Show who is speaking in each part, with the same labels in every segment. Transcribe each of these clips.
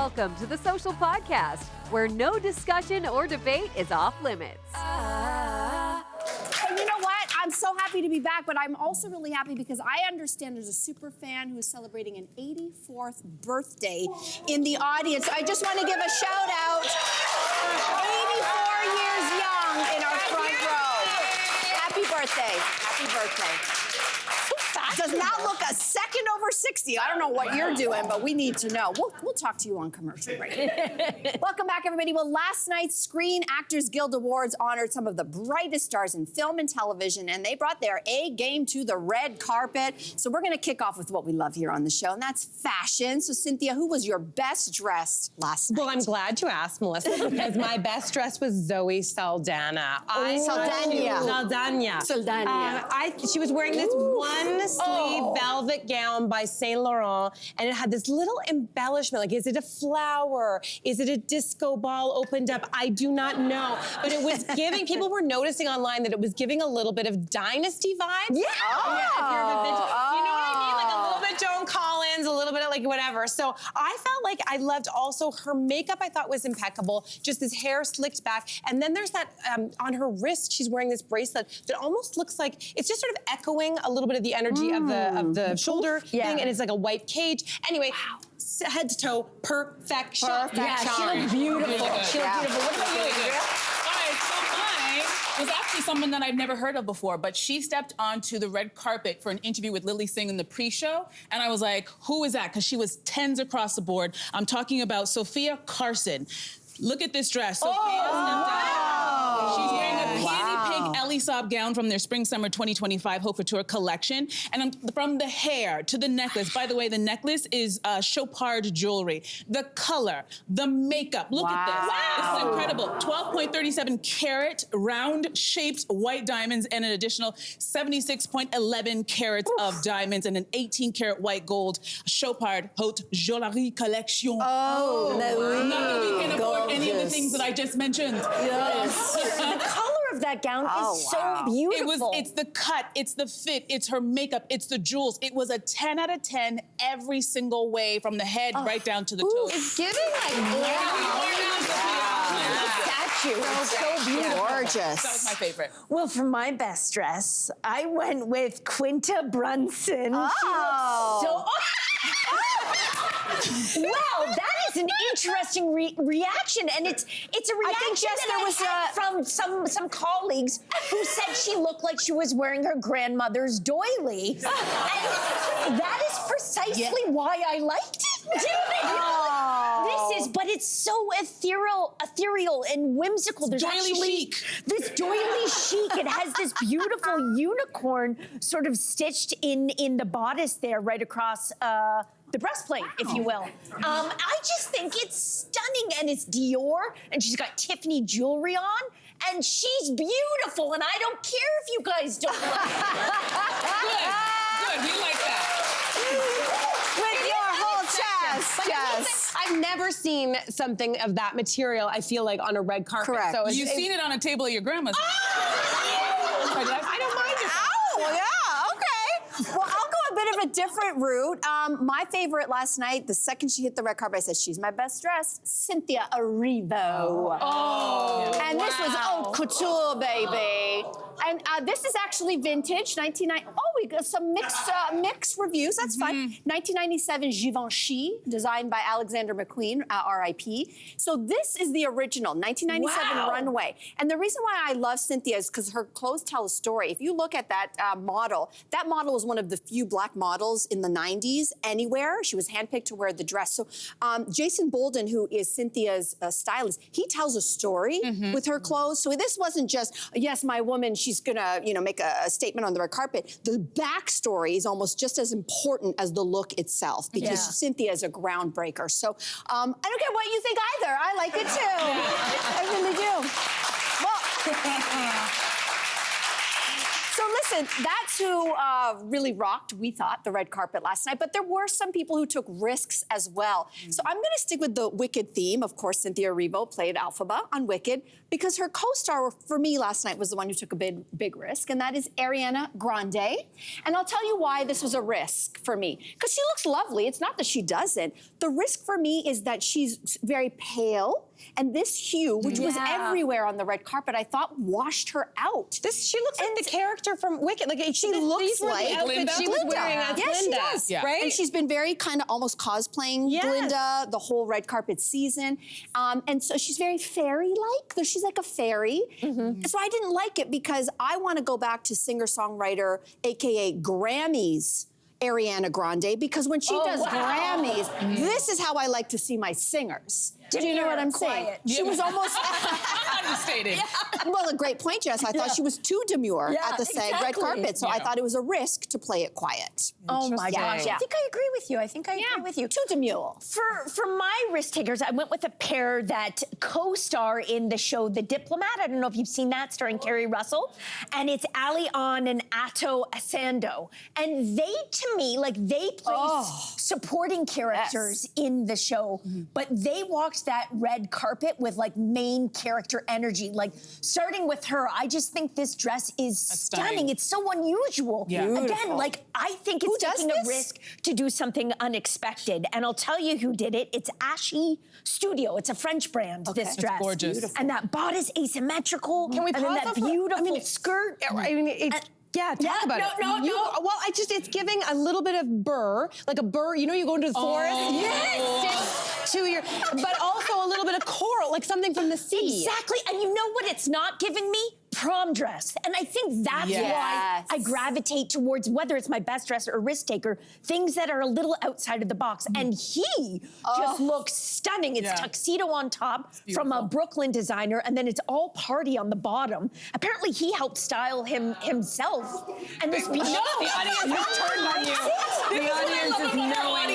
Speaker 1: Welcome to the Social Podcast, where no discussion or debate is off limits.
Speaker 2: And you know what? I'm so happy to be back, but I'm also really happy because I understand there's a super fan who is celebrating an 84th birthday in the audience. I just want to give a shout out. 84 years young in our front row. Happy birthday. Happy birthday. Does not look a second over 60. I don't know what you're doing, but we need to know. We'll talk to you on commercial break. Welcome back, everybody. Well, last night's Screen Actors Guild Awards honored some of the brightest stars in film and television, and they brought their A game to the red carpet. So we're going to kick off with what we love here on the show, and that's fashion. So, Cynthia, who was your best dressed last night?
Speaker 3: Well, I'm glad you asked, Melissa, because my best dress was Zoe Saldana. Saldana. She was wearing this one-sleeve velvet gown by Saint Laurent, and it had this little embellishment. Like, is it a flower? Is it a disco ball opened up? I do not know. But it was giving, people were noticing online that it was giving a little bit of Dynasty vibes.
Speaker 2: Yeah.
Speaker 3: If you're a vintage, you know what I mean? Like a little bit Joan Collins, a little bit of like whatever. So I felt like I loved also her makeup. I thought was impeccable. Just this hair slicked back. And then there's that, on her wrist, she's wearing this bracelet that almost looks like, it's just sort of echoing a little bit of the energy of the shoulder thing, and it's like a white cage. Anyway, head to toe, perfection.
Speaker 2: Yeah,
Speaker 3: she looked beautiful. She looked beautiful. What about you, Andrea?
Speaker 4: All right, so mine was actually someone that I've never heard of before, but she stepped onto the red carpet for an interview with Lily Singh in the pre-show, and I was like, who is that? Because she was tens across the board. I'm talking about Sophia Carson. Look at this dress. Sophia stepped out. She's wearing a peony pink Ellie Saab gown from their Spring-Summer 2025 Haute Couture collection. And from the hair to the necklace, by the way, the necklace is Chopard jewelry. The color, the makeup, look at this. This is incredible. 12.37 carat round-shaped white diamonds and an additional 76.11 carats of diamonds and an 18 carat white gold Chopard Haute Joaillerie collection.
Speaker 2: Oh,
Speaker 4: Not that we can afford any of the things that I just mentioned.
Speaker 5: Yes. The color of that gown is so beautiful.
Speaker 4: It's the cut, it's the fit, it's her makeup, it's the jewels. It was a 10 out of 10 every single way from the head right down to the toes.
Speaker 2: It's giving like
Speaker 5: statue. So beautiful.
Speaker 2: Gorgeous.
Speaker 4: That was my favorite.
Speaker 5: Well, for my best dress, I went with Quinta Brunson.
Speaker 2: Oh.
Speaker 5: She looked so... Wow, that is an interesting reaction, and it's a reaction
Speaker 2: Jess,
Speaker 5: that I had from some colleagues who said she looked like she was wearing her grandmother's doily, and that is precisely why I liked it. But it's so ethereal and whimsical. There's
Speaker 4: doily chic.
Speaker 5: This doily chic. It has this beautiful unicorn sort of stitched in the bodice there, right across the breastplate, if you will. I just think it's stunning, and it's Dior, and she's got Tiffany jewelry on, and she's beautiful, and I don't care if you guys don't like it.
Speaker 4: Good, we like that.
Speaker 2: With your whole chest, Jess.
Speaker 3: I've never seen something of that material, I feel like, on a red carpet.
Speaker 2: Correct.
Speaker 3: So
Speaker 4: You've seen it on a table at your grandma's.
Speaker 3: I don't mind it.
Speaker 2: Oh, yeah, okay. Well, I'll go a bit of a different route. My favorite last night, the second she hit the red carpet, I said, she's my best dressed, Cynthia Erivo. And this was haute couture, baby. And this is actually vintage, 1990. Oh, we got some mixed reviews. That's fine. 1997 Givenchy, designed by Alexander McQueen, R.I.P. So this is the original, 1997 runway. And the reason why I love Cynthia is because her clothes tell a story. If you look at that model was one of the few black models in the 90s anywhere. She was handpicked to wear the dress. So Jason Bolden, who is Cynthia's stylist, he tells a story with her clothes. So this wasn't just, yes, my woman, she's gonna, make a statement on the red carpet. The backstory is almost just as important as the look itself, because Cynthia is a groundbreaker. So I don't care what you think either. I like it too. I really do. Well, so listen, that's who really rocked, we thought, the red carpet last night. But there were some people who took risks as well. So I'm going to stick with the Wicked theme. Of course, Cynthia Erivo played Elphaba on Wicked because her co-star for me last night was the one who took a big risk, and that is Ariana Grande. And I'll tell you why this was a risk for me. Because she looks lovely. It's not that she doesn't. The risk for me is that she's very pale. And this hue, which was everywhere on the red carpet, I thought washed her out.
Speaker 3: She looks like the character from Wicked. Like
Speaker 2: she looks like
Speaker 3: Glinda. She was wearing as
Speaker 2: yes,
Speaker 3: Glinda.
Speaker 2: She does.
Speaker 3: Yeah. Right?
Speaker 2: And she's been very kind of almost cosplaying Glinda the whole red carpet season. And so she's very fairy-like. She's like a fairy. So I didn't like it because I want to go back to singer-songwriter, AKA Grammys, Ariana Grande, because when she does Grammys, this is how I like to see my singers. Do you know what I'm saying? She was almost
Speaker 4: understated.
Speaker 2: Well, a great point, Jess. I thought she was too demure at the SAG red carpet, so I thought it was a risk to play it quiet.
Speaker 5: Oh my gosh! I think I agree with you. I agree with you.
Speaker 2: Too demure.
Speaker 5: For my risk takers, I went with a pair that co-star in the show The Diplomat. I don't know if you've seen that, starring Kerry Russell, and it's Ali On and Ato Asando, and they, to me, like they play supporting characters in the show, but they walked that red carpet with like main character energy. Like starting with her, I just think this dress is stunning. It's so unusual. Again, like I think it's taking a risk to do something unexpected. And I'll tell you who did it. It's Ashy Studio. It's a French brand, this dress.
Speaker 4: It's gorgeous.
Speaker 5: Beautiful. And that bodice asymmetrical.
Speaker 3: Can we pause
Speaker 5: and then that beautiful skirt.
Speaker 3: I mean, it's... talk about it.
Speaker 5: No.
Speaker 3: Well, it's giving a little bit of burr, like a burr. You know, you go into the forest.
Speaker 5: Yes.
Speaker 3: To your, but also a little bit of coral, like something from the sea.
Speaker 5: Exactly. And you know what it's not giving me? Prom dress. And I think that's why I gravitate towards, whether it's my best dress or risk taker, things that are a little outside of the box. And he just looks stunning. It's tuxedo on top from a Brooklyn designer, and then it's all party on the bottom. Apparently he helped style him himself. And this
Speaker 4: the audience has turned on you. The audience is knowing.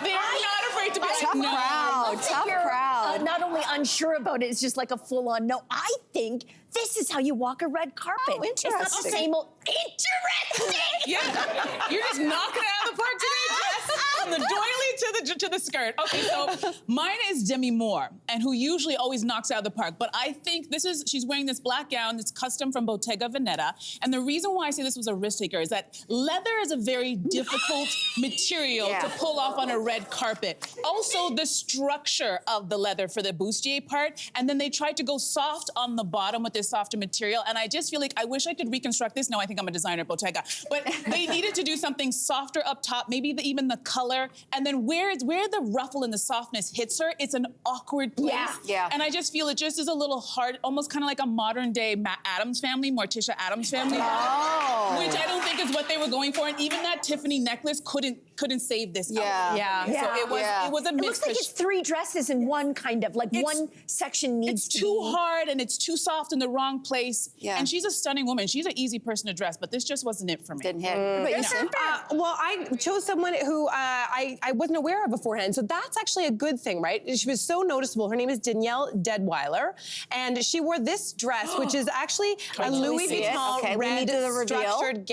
Speaker 4: They're not afraid to be
Speaker 2: Tough crowd.
Speaker 5: Not only unsure about it, it's just like a full-on no. I think this is how you walk a red carpet.
Speaker 2: Interesting.
Speaker 5: It's not the same old interesting.
Speaker 4: You're just knocking it out of the park today, Jess. From the doily to the skirt. Okay, so mine is Demi Moore, and who usually always knocks it out of the park. But I think she's wearing this black gown that's custom from Bottega Veneta. And the reason why I say this was a risk taker is that leather is a very difficult material to pull off on a red carpet. Also, the structure of the leather for the bustier part, and then they tried to go soft on the bottom with this softer material, and I just feel like I wish I could reconstruct this. No, I think I'm a designer at Bottega. But they needed to do something softer up top, maybe even the color, and then where the ruffle and the softness hits her, it's an awkward place.
Speaker 2: Yeah.
Speaker 4: And I just feel it just is a little hard, almost kind of like a modern day Addams family, Morticia Addams family. Which I don't think is what they were going for, and even that Tiffany necklace couldn't save this outfit. So it was a
Speaker 5: It looks like it's three dresses in one, kind of, like one section needs to be.
Speaker 4: It's too hard and it's too soft in the wrong place.
Speaker 2: Yeah.
Speaker 4: And she's a stunning woman. She's an easy person to dress, but this just wasn't it for me.
Speaker 2: Didn't hit. But you said
Speaker 3: well, I chose someone who I wasn't aware of beforehand, so that's actually a good thing, right? She was so noticeable. Her name is Danielle Deadweiler, and she wore this dress, which is actually a Louis Vuitton red structured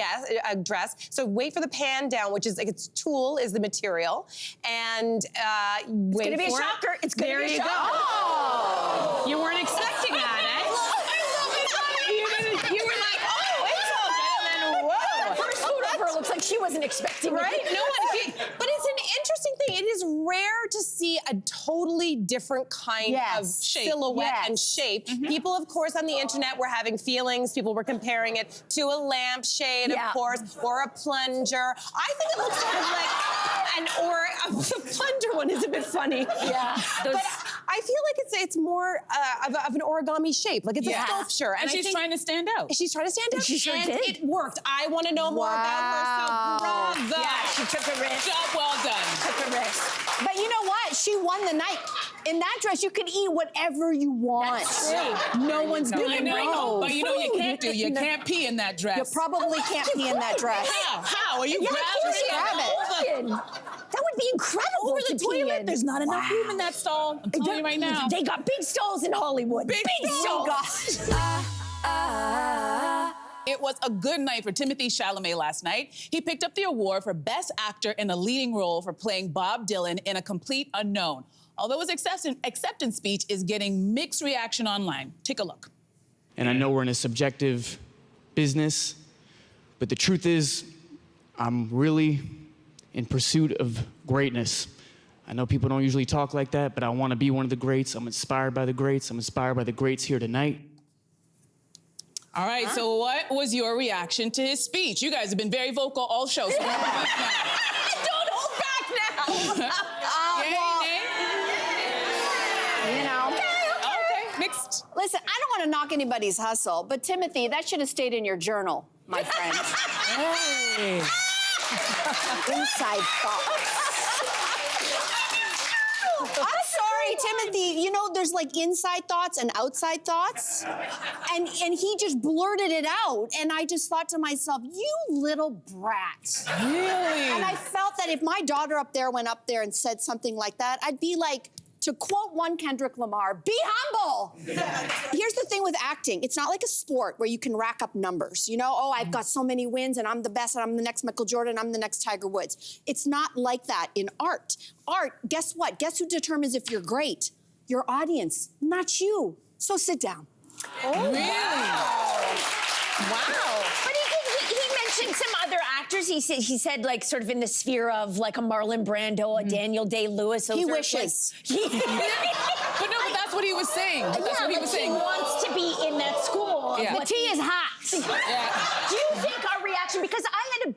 Speaker 3: dress. So wait for the pan down, which is like it's tulle is the material, and wait
Speaker 5: It's gonna be a shocker. It's gonna be a shocker.
Speaker 3: Oh, you weren't expecting that, eh? You were like, oh, it's all good, and then whoa.
Speaker 5: That first photo of her looks like she wasn't expecting
Speaker 3: Right?
Speaker 5: it.
Speaker 3: No one. But it's an interesting thing. It is rare to see a totally different kind of silhouette and shape. People, of course, on the internet were having feelings. People were comparing it to a lampshade, of course, or a plunger. I think it looks sort of like the plunger one is a bit funny. But I feel like it's more of an origami shape. Like it's a sculpture.
Speaker 4: And she's trying to stand out.
Speaker 3: She's trying to stand out.
Speaker 5: She sure
Speaker 3: and
Speaker 5: did.
Speaker 3: it worked. I want to know more about her. So bravo.
Speaker 5: Yeah, she took a risk.
Speaker 4: Job well done.
Speaker 5: Took a risk.
Speaker 2: But you know what? She won the night. In that dress, you can eat whatever you want. No one's gonna know.
Speaker 4: But you know you can't do. You can't pee in that dress.
Speaker 2: You probably can't pee in that dress.
Speaker 4: How? Are you
Speaker 2: grab
Speaker 5: it? That would be incredible.
Speaker 4: Over the
Speaker 5: to pee
Speaker 4: toilet.
Speaker 5: in.
Speaker 4: There's not enough room in that stall. I'm telling you right now.
Speaker 5: They got big stalls in Hollywood. Big stalls.
Speaker 4: it was a good night for Timothée Chalamet last night. He picked up the award for Best Actor in a Leading Role for playing Bob Dylan in A Complete Unknown. Although his acceptance speech is getting mixed reaction online. Take a look.
Speaker 6: And I know we're in a subjective business, but the truth is, I'm really in pursuit of greatness. I know people don't usually talk like that, but I want to be one of the greats. I'm inspired by the greats. I'm inspired by the greats here tonight.
Speaker 4: All right, so what was your reaction to his speech? You guys have been very vocal all show, so don't
Speaker 5: hold back now.
Speaker 2: You know.
Speaker 4: Okay, mixed.
Speaker 2: Listen, I don't want to knock anybody's hustle, but Timothée, that should have stayed in your journal, my friend.
Speaker 6: Hey.
Speaker 2: Inside thoughts. I'm sorry, Timothée. You know, there's like inside thoughts and outside thoughts. And he just blurted it out. And I just thought to myself, you little brat.
Speaker 4: Really?
Speaker 2: And I felt that if my daughter up there went up there and said something like that, I'd be like, to quote one Kendrick Lamar, be humble. Here's the thing with acting. It's not like a sport where you can rack up numbers. You know, oh, I've got so many wins and I'm the best and I'm the next Michael Jordan, I'm the next Tiger Woods. It's not like that in art. Art, guess what? Guess who determines if you're great? Your audience, not you. So sit down.
Speaker 4: Oh, really?
Speaker 5: Wow. But he mentioned some other actors. He said like sort of in the sphere of like a Marlon Brando, a Daniel Day-Lewis.
Speaker 2: He wishes.
Speaker 4: But no, but that's what he was saying. That's what he was saying.
Speaker 5: He wants to be in that school.
Speaker 4: Yeah.
Speaker 2: The tea is hot.
Speaker 4: Yeah.
Speaker 5: Do you think our reaction, because I had a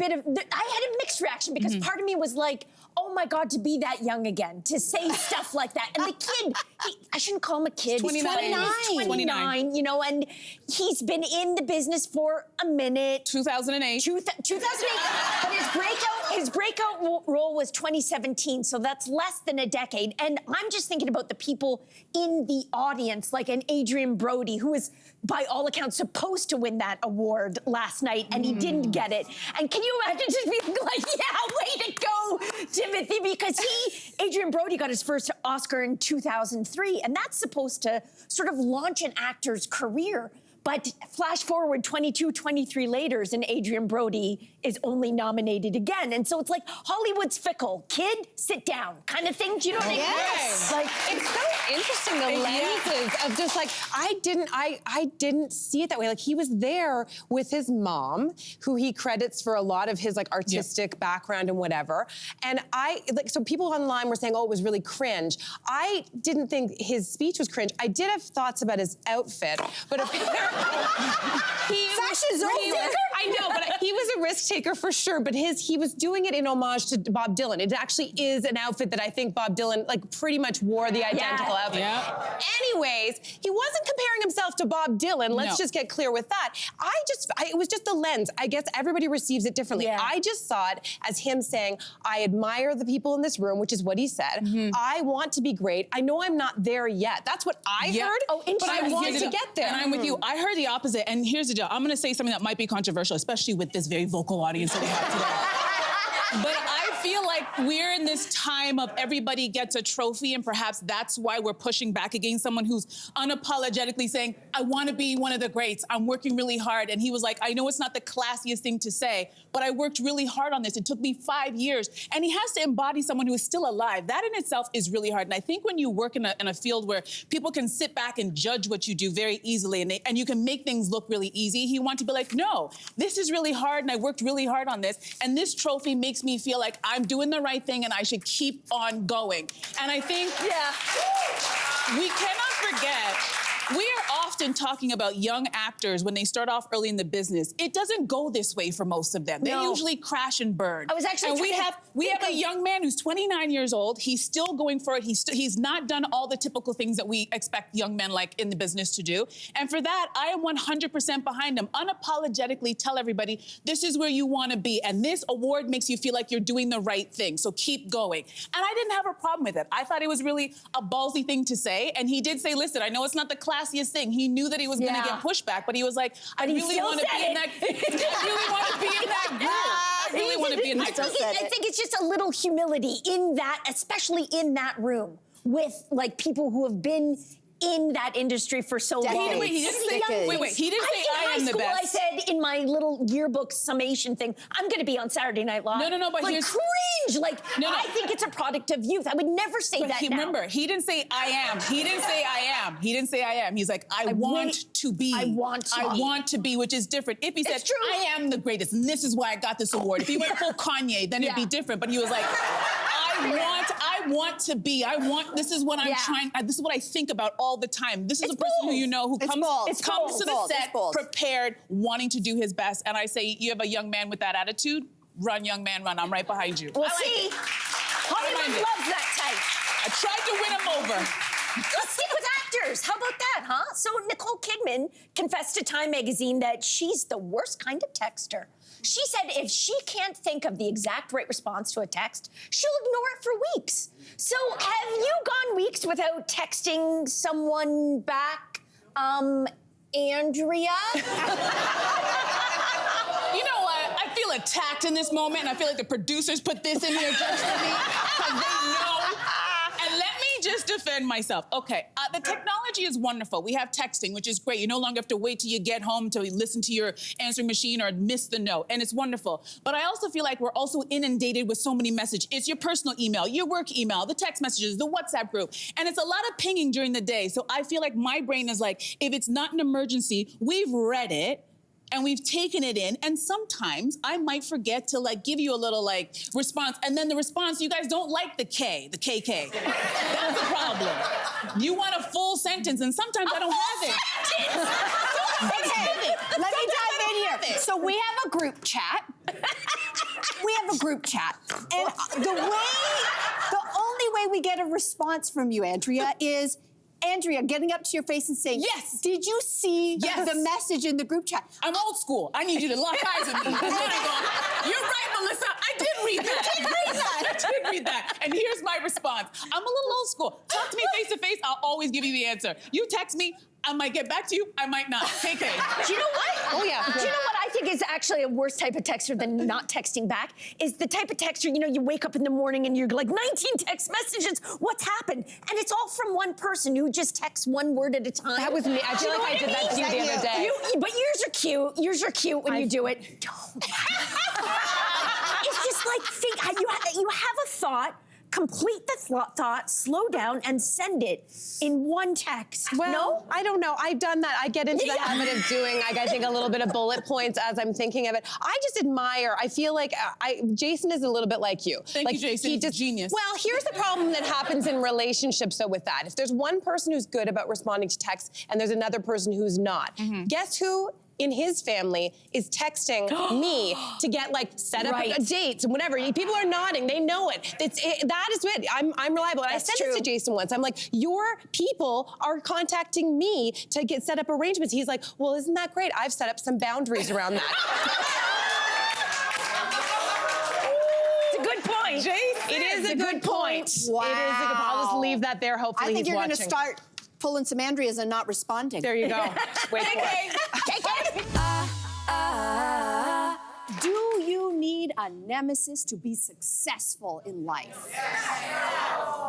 Speaker 5: mixed reaction because part of me was like, oh my God, to be that young again, to say stuff like that. And the kid, I shouldn't call him a kid.
Speaker 4: He's 29.
Speaker 5: He's 29, you know, and he's been in the business for a minute.
Speaker 4: 2008.
Speaker 5: 2008, but his breakout role was 2017, so that's less than a decade. And I'm just thinking about the people in the audience, like an Adrian Brody, who was, by all accounts, supposed to win that award last night, and he didn't get it. And can you imagine just being like, yeah, way to go, Timothée, because Adrian Brody got his first Oscar in 2003, and that's supposed to sort of launch an actor's career. But flash forward 22, 23 later, and Adrian Brody is only nominated again. And so it's like, Hollywood's fickle. Kid, sit down, kind of thing. Do you know what I mean?
Speaker 3: Yes.
Speaker 5: Like,
Speaker 3: it's so interesting, the lenses of just like, I didn't see it that way. Like, he was there with his mom, who he credits for a lot of his like artistic background and whatever. And so people online were saying, oh, it was really cringe. I didn't think his speech was cringe. I did have thoughts about his outfit, but apparently I know, but he was a risk taker for sure. But he was doing it in homage to Bob Dylan. It actually is an outfit that I think Bob Dylan like pretty much wore the identical outfit.
Speaker 4: Yeah.
Speaker 3: Anyways, he wasn't comparing himself to Bob Dylan. Let's just get clear with that. It was just the lens. I guess everybody receives it differently.
Speaker 5: Yeah.
Speaker 3: I just saw it as him saying, I admire the people in this room, which is what he said. I want to be great. I know I'm not there yet. That's what I heard.
Speaker 5: Oh,
Speaker 3: but I want to get there.
Speaker 4: And I'm with you. I heard the opposite. And here's the deal. I'm going to say something that might be controversial, especially with this very vocal audience that we have today. But I feel like we're in this time of everybody gets a trophy, and perhaps that's why we're pushing back against someone who's unapologetically saying, I want to be one of the greats. I'm working really hard. And he was like, I know it's not the classiest thing to say, but I worked really hard on this. It took me 5 years. And he has to embody someone who is still alive. That in itself is really hard. And I think when you work in a field where people can sit back and judge what you do very easily, and you can make things look really easy, he wants to be like, no, this is really hard, and I worked really hard on this. And this trophy makes me feel like I'm doing the right thing and I should keep on going. And I think we cannot forget, we are often talking about young actors when they start off early in the business. It doesn't go this way for most of them. They usually crash and burn.
Speaker 5: I was actually
Speaker 4: and we have a young man who's 29 years old. He's still going for it. He's not done all the typical things that we expect young men like in the business to do. And for that, I am 100% behind him. Unapologetically tell everybody, this is where you want to be. And this award makes you feel like you're doing the right thing. So keep going. And I didn't have a problem with it. I thought it was really a ballsy thing to say. And he did say, listen, I know it's not the classiest thing. He knew that he was going to get pushback, but he was like, I really want to be in that. I really want to be in that group. I really want to be in that group.
Speaker 5: I think it's just a little humility in that, especially in that room with like people who have been in that industry for so long.
Speaker 2: Decades.
Speaker 4: He didn't say, he didn't say I am the
Speaker 5: In high
Speaker 4: best.
Speaker 5: school, I said in my little yearbook summation thing, I'm going to be on Saturday Night Live.
Speaker 4: No, but
Speaker 5: like,
Speaker 4: here's...
Speaker 5: cringe. Like,
Speaker 4: No.
Speaker 5: I think it's a product of youth. I would never say that now.
Speaker 4: Remember, he didn't say I am. He didn't say I am. He didn't say I am. He's like, I want to be.
Speaker 5: I want to be.
Speaker 4: Which is different. If he said,
Speaker 5: It's true.
Speaker 4: I am the greatest, and this is why I got this award. If he went full Kanye, then it'd be different. But he was like, I want to be. This is what I'm trying, this is what I think about all the time. This is a person who you know who comes to the set prepared, wanting to do his best. And I say, you have a young man with that attitude, run, young man, run. I'm right behind you.
Speaker 5: Well, see, Hollywood loves that type.
Speaker 4: I tried to win him over.
Speaker 5: Let's stick with actors. How about that, huh? So Nicole Kidman confessed to Time magazine that she's the worst kind of texter. She said if she can't think of the exact right response to a text, she'll ignore it for weeks. So have you gone weeks without texting someone back, Andrea?
Speaker 4: You know what? I feel attacked in this moment, and I feel like the producers put this in here just for me because they know. And let me just defend myself. Okay, the technology is wonderful. We have texting, which is great. You no longer have to wait till you get home to listen to your answering machine or miss the note, and it's wonderful. But I also feel like we're also inundated with so many messages. It's your personal email, your work email, the text messages, the WhatsApp group, and it's a lot of pinging during the day. So I feel like my brain is like, if it's not an emergency, we've read it, and we've taken it in, and sometimes I might forget to give you a little response, and then the response, you guys don't like the KK. That's a problem. You want a full sentence, and sometimes I don't have it.
Speaker 2: Okay, let me dive in here. So we have a group chat. And the only way we get a response from you, Andrea, is Andrea getting up to your face and saying,
Speaker 4: yes.
Speaker 2: Did you see the message in the group chat?
Speaker 4: I'm old school. I need you to lock eyes with me. You're right, Melissa. I did read that. I did read that. And here's my response. I'm a little old school. Talk to me face to face. I'll always give you the answer. You text me, I might get back to you. I might not. KK.
Speaker 5: Do you know what?
Speaker 3: Oh, yeah.
Speaker 5: Do you know what I think is actually a worse type of texter than not texting back? Is the type of texter, you wake up in the morning and you're like, 19 text messages. What's happened? And it's all from one person who just texts one word at a time.
Speaker 3: That was me. I feel like I did that to you the other day.
Speaker 5: But yours are cute. Yours are cute when you do it. Don't. It's just like, you have a thought. Complete the thought, slow down, and send it in one text.
Speaker 3: Well,
Speaker 5: no?
Speaker 3: I don't know. I've done that. I get into the habit of doing, I think, a little bit of bullet points as I'm thinking of it. I just admire. I feel like Jason is a little bit like you.
Speaker 4: Thank you, Jason.
Speaker 3: He just,
Speaker 4: genius.
Speaker 3: Well, here's the problem that happens in relationships, though, with that. If there's one person who's good about responding to texts and there's another person who's not, guess who in his family is texting me to get set up dates and whatever. People are nodding. They know it. That is it. I'm reliable. And I said this to Jason once. I'm like, your people are contacting me to get set up arrangements. He's like, well, isn't that great? I've set up some boundaries around that.
Speaker 5: It's a good point.
Speaker 3: Jason, it is a good point.
Speaker 2: Wow.
Speaker 3: It is a good point. I'll just leave that there. Hopefully
Speaker 2: I think
Speaker 3: he's
Speaker 2: you're
Speaker 3: watching.
Speaker 2: going to start pulling some Andreas and not responding.
Speaker 3: There you go. Wait for it.
Speaker 2: Do you need a nemesis to be successful in life?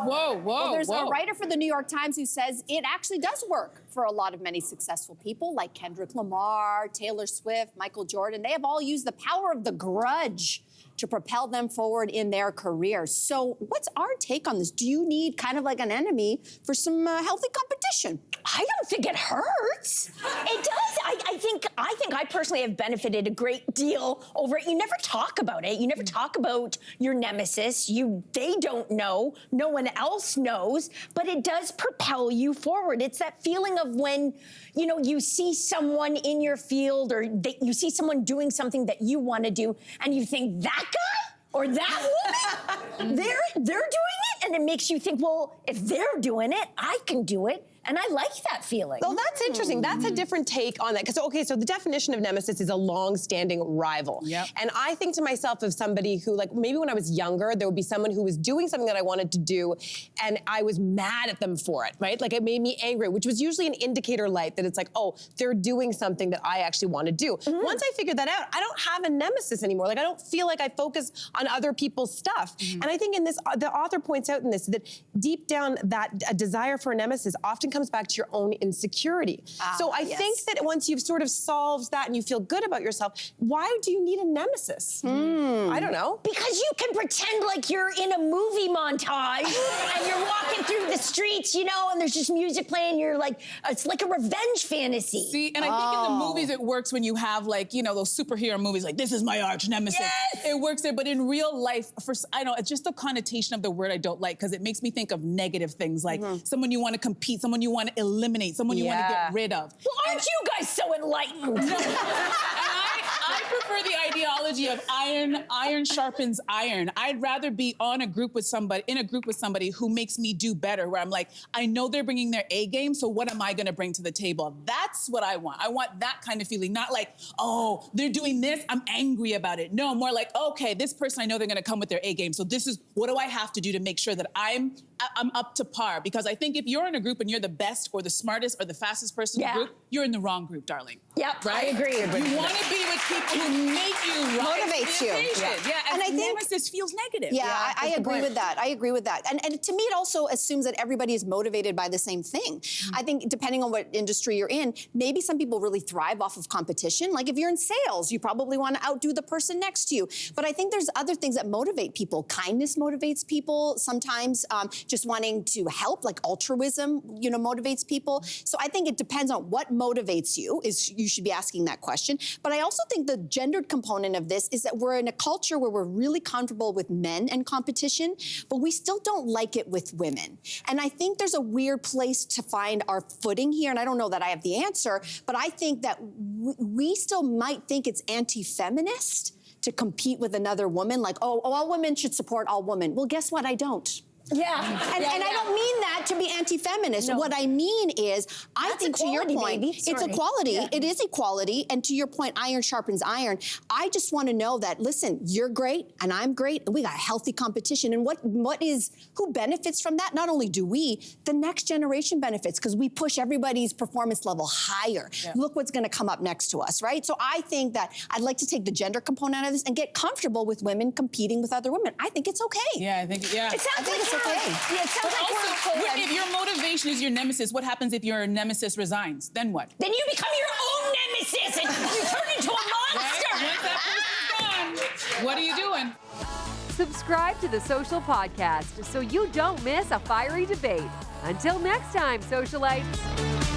Speaker 4: Whoa.
Speaker 2: Well, there's a writer for the New York Times who says it actually does work for a lot of many successful people like Kendrick Lamar, Taylor Swift, Michael Jordan. They have all used the power of the grudge to propel them forward in their careers. So what's our take on this? Do you need kind of like an enemy for some healthy competition?
Speaker 5: I don't think it hurts. It does. I think I personally have benefited a great deal over it. You never talk about it. You never talk about your nemesis. They don't know. No one else knows. But it does propel you forward. It's that feeling of when, you see someone in your field or you see someone doing something that you want to do, and you think, that guy or that woman, they're doing it, and it makes you think, well, if they're doing it, I can do it. And I like that feeling.
Speaker 3: Well, that's interesting. That's a different take on that. Because, so the definition of nemesis is a long-standing rival.
Speaker 4: Yep.
Speaker 3: And I think to myself of somebody who, maybe when I was younger, there would be someone who was doing something that I wanted to do, and I was mad at them for it, right? It made me angry, which was usually an indicator light that it's like, oh, they're doing something that I actually want to do. Once I figured that out, I don't have a nemesis anymore. I don't feel like I focus on other people's stuff. And I think in this, the author points out in this that deep down, that a desire for a nemesis often comes back to your own insecurity. So I think that once you've sort of solved that and you feel good about yourself, why do you need a nemesis? I don't know.
Speaker 5: Because you can pretend like you're in a movie montage and you're walking through the streets, you know, and there's just music playing. You're like, it's like a revenge fantasy.
Speaker 4: See, and I think in the movies it works when you have like, you know, those superhero movies like, this is my arch nemesis.
Speaker 5: Yes!
Speaker 4: It works there, but in real life, I don't know, it's just the connotation of the word I don't like because it makes me think of negative things like someone you want to compete, someone you want to eliminate, someone you want to get rid of.
Speaker 5: Well, aren't you guys so enlightened?
Speaker 4: I prefer the ideology of iron sharpens iron. I'd rather be in a group with somebody who makes me do better, where I'm like, I know they're bringing their A game, so what am I gonna bring to the table? That's what I want. I want that kind of feeling, not like, oh, they're doing this, I'm angry about it. No, more like, okay, this person, I know they're gonna come with their A game, so this is, what do I have to do to make sure that I'm up to par? Because I think if you're in a group and you're the best or the smartest or the fastest person in the group, you're in the wrong group, darling.
Speaker 5: Yep,
Speaker 4: right?
Speaker 5: I agree.
Speaker 4: You want to be with people who make you rise.
Speaker 2: Motivates you.
Speaker 4: And I think nemesis feels negative.
Speaker 2: I agree with that. I agree with that. And to me, it also assumes that everybody is motivated by the same thing. I think depending on what industry you're in, maybe some people really thrive off of competition. Like if you're in sales, you probably want to outdo the person next to you. But I think there's other things that motivate people. Kindness motivates people. Sometimes just wanting to help, like altruism, you know, motivates people. So I think it depends on what motivates you. You should be asking that question. But I also think the gendered component of this is that we're in a culture where we're really comfortable with men and competition, but we still don't like it with women. And I think there's a weird place to find our footing here. And I don't know that I have the answer, but I think that we still might think it's anti-feminist to compete with another woman, like, oh, all women should support all women. Well, guess what? I don't. And I don't mean that to be anti-feminist. No. What I mean is, I think to your point, it's equality. Yeah. It is equality. And to your point, iron sharpens iron. I just want to know that, listen, you're great and I'm great and we got a healthy competition. And who benefits from that? Not only do we, the next generation benefits because we push everybody's performance level higher. Yeah. Look what's going to come up next to us, right? So I think that I'd like to take the gender component out of this and get comfortable with women competing with other women. I think it's okay.
Speaker 4: Yeah, I think,
Speaker 2: It sounds like okay.
Speaker 5: Yeah, it sounds like
Speaker 4: if your motivation is your nemesis, what happens if your nemesis resigns? Then what?
Speaker 5: Then you become your own nemesis and you turn into a monster.
Speaker 4: Right? Once that person's gone, what are you doing?
Speaker 1: Subscribe to the Social Podcast so you don't miss a fiery debate. Until next time, socialites.